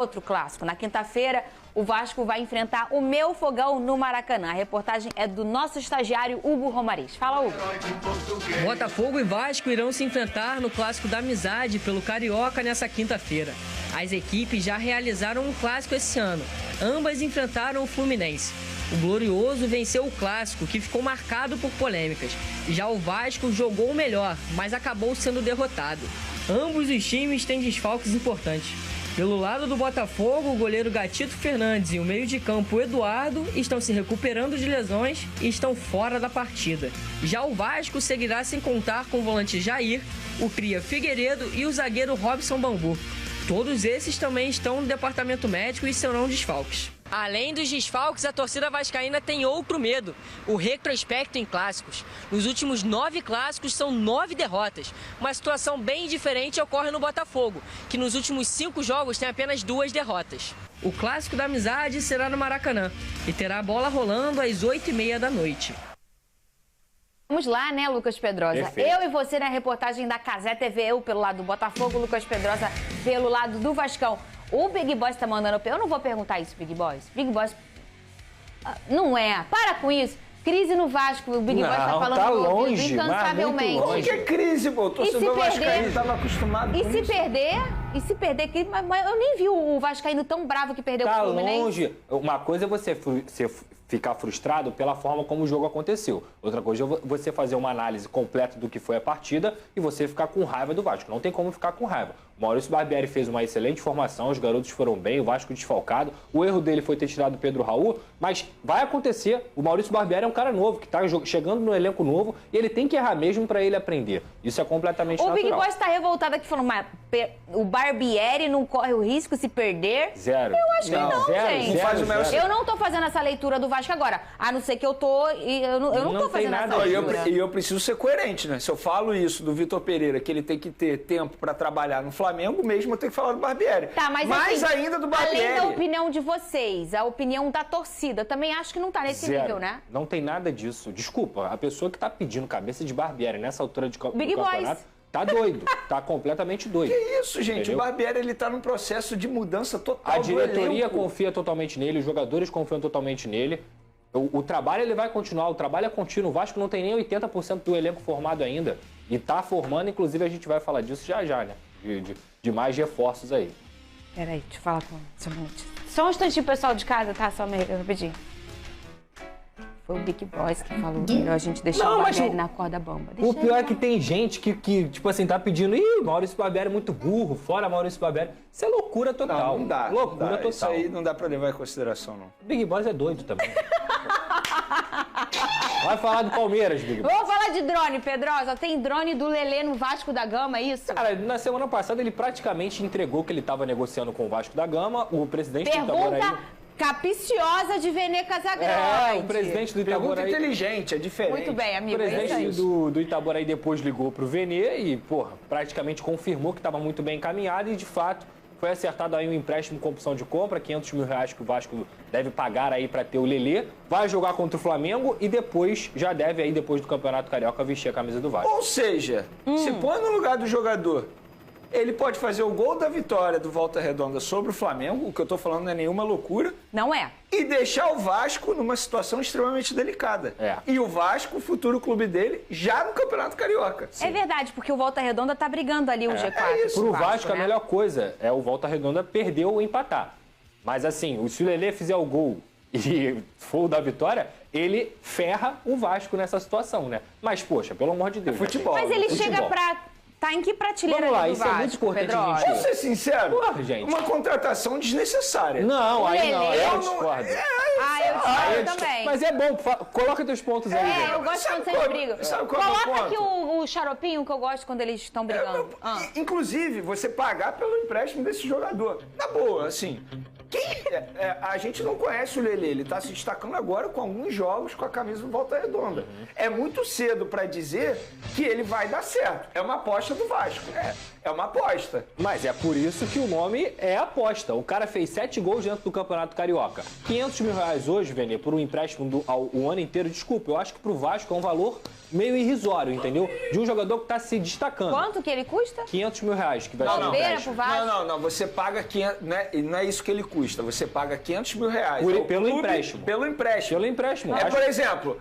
Outro clássico. Na quinta-feira, o Vasco vai enfrentar o Meu Fogão no Maracanã. A reportagem é do nosso estagiário Hugo Romariz. Fala, Hugo. Botafogo e Vasco irão se enfrentar no Clássico da Amizade pelo Carioca nessa quinta-feira. As equipes já realizaram um clássico esse ano. Ambas enfrentaram o Fluminense. O Glorioso venceu o clássico, que ficou marcado por polêmicas. Já o Vasco jogou melhor, mas acabou sendo derrotado. Ambos os times têm desfalques importantes. Pelo lado do Botafogo, o goleiro Gatito Fernandes e o meio de campo Eduardo estão se recuperando de lesões e estão fora da partida. Já o Vasco seguirá sem contar com o volante Jair, o cria Figueiredo e o zagueiro Robson Bambu. Todos esses também estão no departamento médico e serão desfalques. Além dos desfalques, a torcida vascaína tem outro medo: o retrospecto em clássicos. Nos últimos 9 clássicos são 9 derrotas. Uma situação bem diferente ocorre no Botafogo, que nos últimos 5 jogos tem apenas 2 derrotas. O Clássico da Amizade será no Maracanã e terá a bola rolando às 8h30 da noite. Vamos lá, né, Lucas Pedrosa? Perfeito. Eu e você na reportagem da Cazé TV, eu pelo lado do Botafogo, Lucas Pedrosa pelo lado do Vascão. O Big Boss tá mandando... Eu não vou perguntar isso, Big Boss. Big Boss... Não é. Para com isso. Crise no Vasco. O Big Boss tá falando tá no ouvido longe, incansavelmente. Como que é crise, pô? O torcedor vascaíno estava acostumado com isso. E se perder, mas eu nem vi o Vascaíno tão bravo que perdeu Tá pro Fluminense. longe. Uma coisa é você ficar frustrado pela forma como o jogo aconteceu. Outra coisa é você fazer uma análise completa do que foi a partida e você ficar com raiva do Vasco. Não tem como ficar com raiva. O Maurício Barbieri fez uma excelente formação, os garotos foram bem, o Vasco desfalcado. O erro dele foi ter tirado o Pedro Raul, mas vai acontecer. O Maurício Barbieri é um cara novo, que está chegando no elenco novo e ele tem que errar mesmo para ele aprender. Isso é completamente natural. O Big Boss está revoltado aqui falando, mas o Barbieri não corre o risco se perder? Zero. Eu acho que não, gente. Não faz o menor... Eu não tô fazendo essa leitura do Vasco agora, a não ser que eu tô... Eu não tô fazendo essa leitura. E eu preciso ser coerente, né? Se eu falo isso do Vitor Pereira, que ele tem que ter tempo para trabalhar no Flamengo, mesmo eu tenho que falar do Barbieri. Tá, mas mais assim, ainda do Barbieri. Além da opinião de vocês, a opinião da torcida, também acho que não tá nesse nível, né? Não tem nada disso. Desculpa, a pessoa que tá pedindo cabeça de Barbieri nessa altura do campeonato tá doido, tá completamente doido. Que isso, gente? Entendeu? O Barbieri, ele tá num processo de mudança total. A diretoria confia totalmente nele, os jogadores confiam totalmente nele. O trabalho ele vai continuar, o trabalho é contínuo. O Vasco não tem nem 80% do elenco formado ainda. E tá formando, inclusive a gente vai falar disso já, né? De mais reforços aí. Peraí, deixa eu falar com você. Só um instantinho, pessoal de casa, tá? Só meio rapidinho. Foi o Big Boss que falou que a gente deixou o Barbieri na corda bamba. O pior é que tem gente que, tipo assim, tá pedindo, Maurício Barbieri é muito burro, fora Maurício Barbieri. Isso é loucura total. Não dá. Loucura não dá. total. Isso aí não dá pra levar em consideração, não. O Big Boss é doido também. Vai falar do Palmeiras, Big Boss. Vamos falar de drone, Pedrosa. Tem drone do Lelê no Vasco da Gama, é isso? Cara, na semana passada ele praticamente entregou que ele estava negociando com o Vasco da Gama. O presidente do Itaboraí... capiciosa de Vene Casagrande. O presidente do Itaboraí... Pergunta inteligente, é diferente. Muito bem, amigo. O presidente do Itaboraí depois ligou pro Vene e, praticamente confirmou que estava muito bem encaminhado e, de fato, foi acertado aí um empréstimo com opção de compra, R$500 mil que o Vasco deve pagar aí para ter o Lelê. Vai jogar contra o Flamengo e depois, já deve aí, depois do Campeonato Carioca, vestir a camisa do Vasco. Ou seja, se põe no lugar do jogador, ele pode fazer o gol da vitória do Volta Redonda sobre o Flamengo, o que eu tô falando não é nenhuma loucura. Não é. E deixar o Vasco numa situação extremamente delicada. E o Vasco, o futuro clube dele, já no Campeonato Carioca. Sim. É verdade, porque o Volta Redonda tá brigando ali o G4. É isso. Pro Vasco, né? A melhor coisa é o Volta Redonda perder ou empatar. Mas assim, se o Lelê fizer o gol e for o da vitória, ele ferra o Vasco nessa situação, né? Mas, poxa, pelo amor de Deus. Futebol. Mas ele chega pra... Tá em que prateleira? Vamos lá, do isso Vasco, é muito importante, Pedro? gente. Vou ser sincero, gente. uma contratação desnecessária. Não, aí não, Lelê, eu discordo. Eu discordo também. Mas é bom, coloca teus pontos aí. Eu gosto quando vocês brigam. Sabe qual é o Coloca ponto? aqui o xaropinho que eu gosto quando eles estão brigando. Inclusive, você pagar pelo empréstimo desse jogador. Na boa, assim... a gente não conhece o Lelê, ele está se destacando agora com alguns jogos com a camisa do Volta Redonda. É muito cedo para dizer que ele vai dar certo. É uma aposta do Vasco. É uma aposta. Mas é por isso que o nome é aposta. O cara fez 7 gols dentro do Campeonato Carioca. R$500 mil hoje, Vene, por um empréstimo o ano inteiro. Desculpa, eu acho que pro Vasco é um valor meio irrisório, entendeu? De um jogador que está se destacando. Quanto que ele custa? 500 mil reais que vai ser Não, empréstimo. pro Vasco? Não. Você paga 500... Não é isso que ele custa. Você paga 500 mil reais. Pelo empréstimo. Pelo empréstimo. Pelo empréstimo. Por exemplo,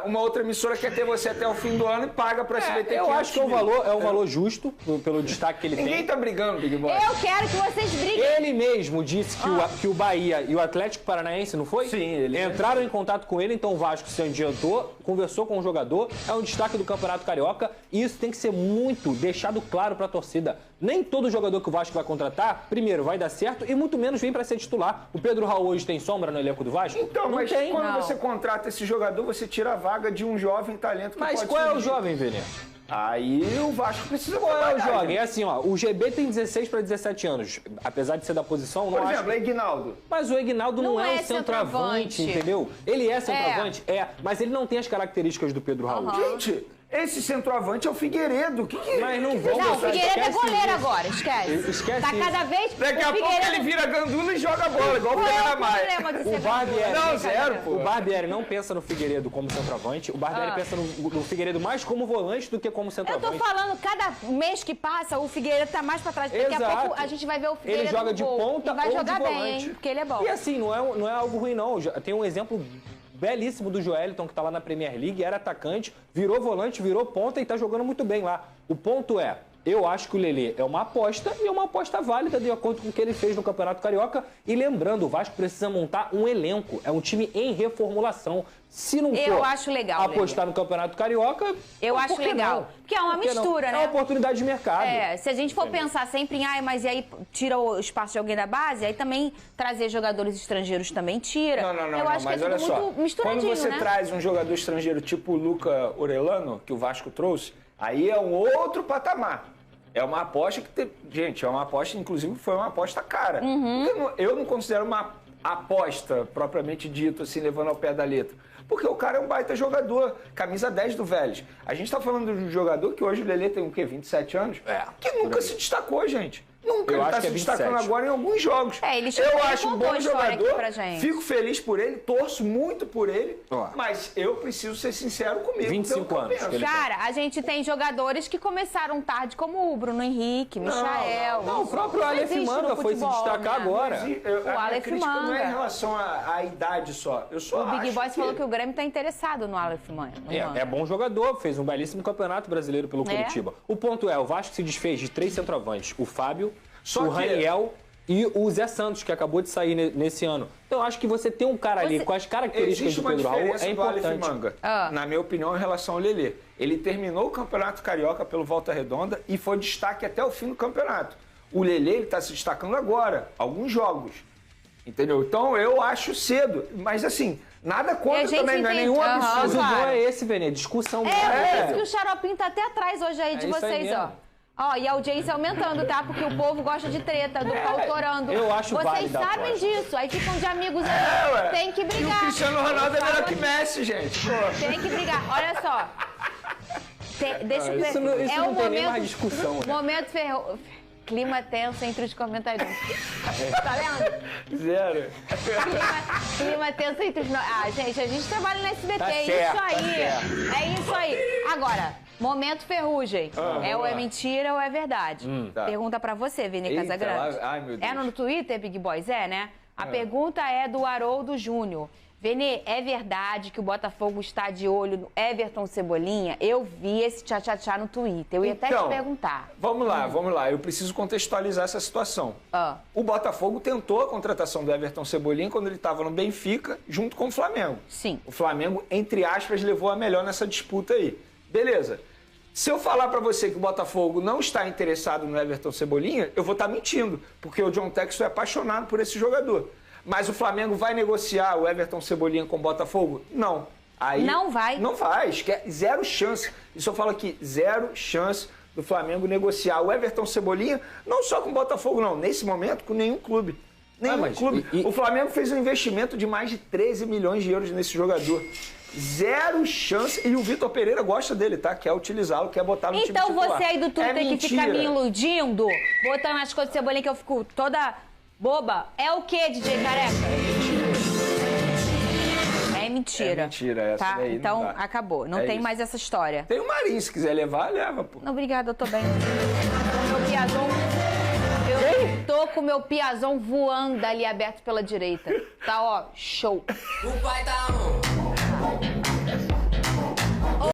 uma outra emissora quer ter você até o fim do ano e paga para SBT 500 eu acho que é um valor justo pelo destaque que ele Ninguém tem. tá brigando, Big Boy. Eu quero que vocês briguem. Ele mesmo disse que o Bahia e o Atlético Paranaense, não foi? Sim, ele entraram em contato com ele, então o Vasco se adiantou, conversou com o jogador, é um destaque do Campeonato Carioca e isso tem que ser muito deixado claro para a torcida. Nem todo jogador que o Vasco vai contratar, primeiro, vai dar certo e muito menos vem para ser titular. O Pedro Raul hoje tem sombra no elenco do Vasco? Então, não mas tem. quando você contrata esse jogador, você tira a vaga de um jovem talento que Mas pode qual é o surgir. jovem, Venê? Aí o Vasco precisa Qual é o trabalhar, jovem? gente. É assim, ó, o GB tem 16 para 17 anos. Apesar de ser da posição, não Por acho... exemplo, Ignaldo. Mas o Ignaldo não Não é é um centroavante, centroavante. entendeu? Ele é centroavante, mas ele não tem as características do Pedro Raul. Gente, esse centroavante é o Figueiredo. Mas não vamos... Não, o Figueiredo é esquece goleiro isso. agora, esquece. Esquece Tá isso. cada vez... Daqui a pouco ele vira gandula e joga bola, igual o Qual é Fernando o Maia. problema de O ser Barbieri... Não, zero, pô. O Barbieri não pensa no Figueiredo como centroavante. O Barbieri pensa no Figueiredo mais como volante do que como Eu centroavante. tô falando, cada mês que passa, o Figueiredo tá mais pra trás. Daqui a Exato. pouco a gente vai ver o Figueiredo Ele joga no de gol. ponta E vai ou jogar de bem, volante. hein? Porque ele é bom. E assim, não é algo ruim, não. Tem um exemplo belíssimo do Joeliton, que tá lá na Premier League, era atacante, virou volante, virou ponta e tá jogando muito bem lá. O ponto é, eu acho que o Lelê é uma aposta e é uma aposta válida de acordo com o que ele fez no Campeonato Carioca. E lembrando, o Vasco precisa montar um elenco. É um time em reformulação. Se não Eu for acho legal, apostar no Campeonato Carioca, Eu por acho que legal. não? Porque é uma Por que não? mistura, É né? uma oportunidade de mercado. É, se a gente for pensar sempre em, mas e aí tira o espaço de alguém da base, aí também trazer jogadores estrangeiros também tira. Não, Eu acho mas que é olha tudo só. muito misturadinho, Quando você né? traz um jogador estrangeiro tipo o Luca Orellano, que o Vasco trouxe, aí é um outro patamar. É uma aposta que gente, é uma aposta, inclusive foi uma aposta cara. Uhum. Eu não considero uma aposta propriamente dito, assim, levando ao pé da letra. Porque o cara é um baita jogador, camisa 10 do Vélez. A gente tá falando de um jogador que hoje o Lelê tem o quê? 27 anos? Que nunca se destacou, gente. Nunca. Eu Ele acho tá que se é 27. destacando agora em alguns jogos. Ele Eu acho um contou bom a história aqui jogador, pra gente. fico feliz por ele, torço muito por ele, Ó. mas eu preciso ser sincero comigo. 25 pelo que eu anos penso. que ele Cara, a gente tem jogadores que começaram tarde, como o Bruno Henrique, Michael. Não, o próprio Isso Aleph existe Manga no foi se futebol, destacar né? agora. A minha Aleph crítica não é em Manga. relação à idade só. Eu só O Big acho Boys falou que o Grêmio tá interessado no Aleph Manga. É bom jogador, fez um belíssimo campeonato brasileiro pelo Curitiba. O ponto é, o Vasco se desfez de 3 centroavantes, o Fábio, Só o que- Raniel e o Zé Santos, que acabou de sair nesse ano. Então, eu acho que você ter um cara ali com as características Existe do uma Pedro Raul diferença é do Aleph importante. Manga, Ah. na minha opinião, em relação ao Lelê. Ele terminou o Campeonato Carioca pelo Volta Redonda e foi destaque até o fim do campeonato. O Lelê está se destacando agora, alguns jogos. Entendeu? Então, eu acho cedo. Mas, assim, nada E a contra gente também, não é entende. nenhum Aham, Mas absurdo. o claro. bom é esse, Venê, discussão. É, por isso que o Xaropinho tá até atrás hoje aí de É isso aí vocês, ó. mesmo. Ó, e a audiência aumentando, tá? Porque o povo gosta de treta, do pau torando. eu acho Vocês válida a sabem aposta. disso. Aí ficam de amigos aí. ué. Tem que E o brigar. Cristiano Ronaldo é Eu melhor falo que aqui. Messi, gente. Pô. Tem que brigar. Olha só. Deixa eu ver. Isso não- isso é não o tem nem momento, mais discussão, né? Momento ferro. Clima tenso entre os comentaristas. Tá vendo? Zero. Clima tenso entre os... Ah, gente, a gente trabalha no SBT, Tá é certo, isso aí. tá É isso aí. Agora, momento ferrugem. É ou vamos é lá. mentira ou é verdade? tá. Pergunta pra você, Vini Eita, Casagrande. lá- ai, meu Deus. É no Twitter, Big Boys? É, né? A pergunta é do Haroldo Júnior. Vene, é verdade que o Botafogo está de olho no Everton Cebolinha? Eu vi esse tchá-tchá-tchá no Twitter. Eu ia até te Então, perguntar. Vamos lá. Eu preciso contextualizar essa situação. Ah. O Botafogo tentou a contratação do Everton Cebolinha quando ele estava no Benfica, junto com o Flamengo. Sim. O Flamengo, entre aspas, levou a melhor nessa disputa aí. Beleza. Se eu falar pra você que o Botafogo não está interessado no Everton Cebolinha, eu vou estar mentindo, porque o John Textor é apaixonado por esse jogador. Mas o Flamengo vai negociar o Everton Cebolinha com o Botafogo? Não. Aí, Não vai? Não vai. Zero chance. Isso eu falo aqui, zero chance do Flamengo negociar o Everton Cebolinha, não só com o Botafogo, não. Nesse momento, com nenhum clube. Nenhum mas clube. e- O Flamengo fez um investimento de mais de 13 milhões de euros nesse jogador. Zero chance. E o Vitor Pereira gosta dele, tá? Quer utilizá-lo, quer botar no time Então titular. você aí do Twitter É que fica mentira. me iludindo, botando as coisas de Cebolinha que eu fico toda boba, é o que, DJ Careca? É mentira. É mentira, essa tá? daí não Então, dá. acabou. Não É tem isso. mais essa história. Tem o Marinho, se quiser levar, leva, pô. Não, obrigada, eu tô bem. Meu piazão... Eu tô com o meu piazão voando ali aberto pela direita. Tá, ó, show. O pai tá on.